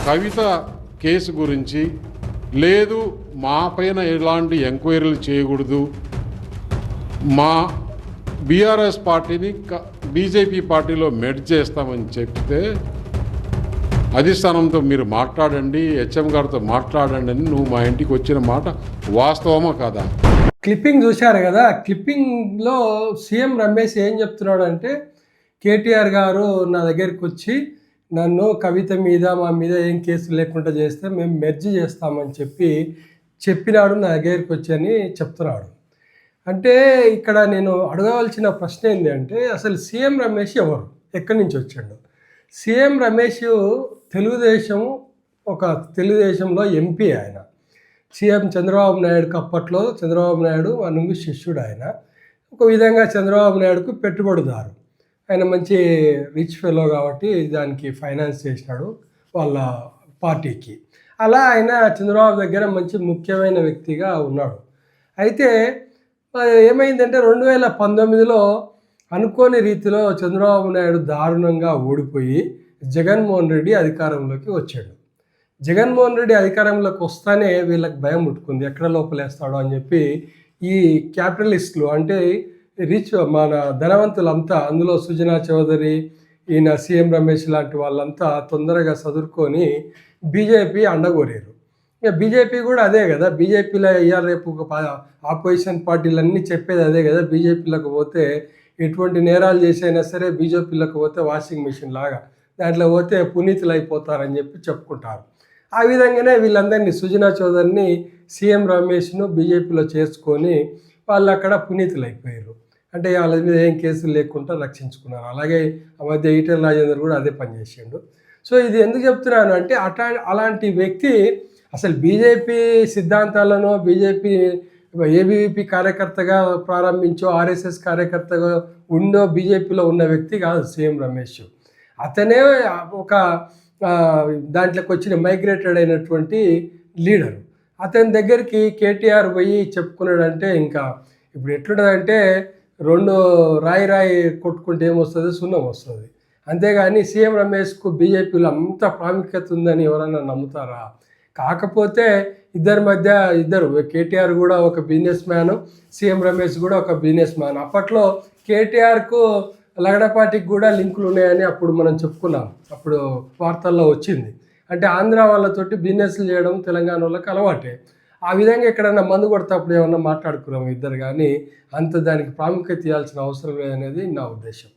కవిత case గురించి లేదు, మా పైన ఎలాంటి ఎంక్వైరీలు చేయకూడదు, మా బీఆర్ఎస్ పార్టీని బీజేపీ పార్టీలో మెర్జ్ చేస్తామని చెప్తే అధిష్టానంతో మీరు మాట్లాడండి, హెచ్ఎం గారితో మాట్లాడండి అని నువ్వు మా ఇంటికి వచ్చిన మాట వాస్తవమా కాదా? క్లిప్పింగ్ చూశారు కదా, క్లిప్పింగ్లో సీఎం రమేష్ ఏం చెప్తున్నాడు అంటే, కేటీఆర్ గారు నా దగ్గరికి వచ్చి నన్ను కవిత మీద మా మీద ఏం కేసులు లేకుండా చేస్తే మేము మెర్జ్ చేస్తామని చెప్పినాడు, నా దగ్గరికి వచ్చి అని చెప్తున్నాడు. అంటే ఇక్కడ నేను అడగవలసిన ప్రశ్న ఏంటి అంటే, అసలు సీఎం రమేష్ ఎవరు, ఎక్కడి నుంచి వచ్చాడు? సీఎం రమేష్ తెలుగుదేశంలో ఎంపీ. ఆయన సీఎం చంద్రబాబు నాయుడుకి అప్పట్లో చంద్రబాబు నాయుడు అనుంగు శిష్యుడు. ఆయన ఒక విధంగా చంద్రబాబు నాయుడుకు పెట్టుబడిదారు. ఆయన మంచి రిచ్ ఫెలో కాబట్టి దానికి ఫైనాన్స్ చేసినాడు వాళ్ళ పార్టీకి. అలా ఆయన చంద్రబాబు దగ్గర మంచి ముఖ్యమైన వ్యక్తిగా ఉన్నాడు. అయితే ఏమైందంటే 2019లో అనుకోని రీతిలో చంద్రబాబు నాయుడు దారుణంగా ఓడిపోయి జగన్మోహన్ రెడ్డి అధికారంలోకి వచ్చాడు. జగన్మోహన్ రెడ్డి అధికారంలోకి వస్తానే వీళ్ళకి భయం ముట్టుకుంది, ఎక్కడ లోపలేస్తాడో అని చెప్పి ఈ క్యాపిటలిస్టులు అంటే రిచ్ మన ధనవంతులంతా, అందులో సుజనా చౌదరి, ఈయన సీఎం రమేష్ లాంటి వాళ్ళంతా తొందరగా చదువుకొని బీజేపీ అండగోరారు. ఇక బీజేపీ కూడా అదే కదా, బీజేపీలో ఇవాళ రేపు ఆపోజిషన్ పార్టీలన్నీ చెప్పేది అదే కదా, బీజేపీలోకి పోతే ఎటువంటి నేరాలు చేసైనా సరే బీజేపీలోకి పోతే వాషింగ్ మిషన్ లాగా దాంట్లో పోతే పునీతులు అయిపోతారని చెప్పుకుంటారు. ఆ విధంగానే వీళ్ళందరినీ సుజనా చౌదరిని సీఎం రమేష్ను బీజేపీలో చేర్చుకొని వాళ్ళు అక్కడ పునీతులు అయిపోయారు. అంటే వాళ్ళ మీద ఏం కేసులు లేకుండా రక్షించుకున్నారు. అలాగే ఆ మధ్య ఈటెల రాజేందర్ కూడా అదే పని చేసిండు. సో ఇది ఎందుకు చెప్తున్నాను అంటే, అలాంటి వ్యక్తి అసలు బీజేపీ సిద్ధాంతాలను, బీజేపీ ఏబీవీపీ కార్యకర్తగా ప్రారంభించో, ఆర్ఎస్ఎస్ కార్యకర్తగా ఉండో బీజేపీలో ఉన్న వ్యక్తి కాదు సీఎం రమేష్. అతనే ఒక దాంట్లోకి వచ్చిన మైగ్రేటెడ్ అయినటువంటి లీడరు. అతని దగ్గరికి కేటీఆర్ పోయి చెప్పుకున్నాడంటే ఇంకా ఇప్పుడు ఎట్లుంటుందంటే, రెండు రాయి కొట్టుకుంటే ఏమొస్తుంది, సున్నం వస్తుంది. అంతేగాని సీఎం రమేష్కు బీజేపీలో అంత ప్రాముఖ్యత ఉందని ఎవరన్నా నమ్ముతారా? కాకపోతే ఇద్దరు కేటీఆర్ కూడా ఒక బిజినెస్ మ్యాన్, సీఎం రమేష్ కూడా ఒక బిజినెస్ మ్యాన్. అప్పట్లో కేటీఆర్కు లగడపాటికి కూడా లింకులు ఉన్నాయని అప్పుడు మనం చెప్పుకున్నాం, అప్పుడు వార్తల్లో వచ్చింది. అంటే ఆంధ్ర వాళ్ళతోటి బిజినెస్లు చేయడం తెలంగాణ వాళ్ళకి అలవాటే. ఆ విధంగా ఎక్కడన్నా మందు కొడతప్పుడు ఏమన్నా మాట్లాడుకున్నాము ఇద్దరు, కానీ అంత దానికి ప్రాముఖ్యత ఇవ్వాల్సిన అవసరం లేదనేది నా ఉద్దేశం.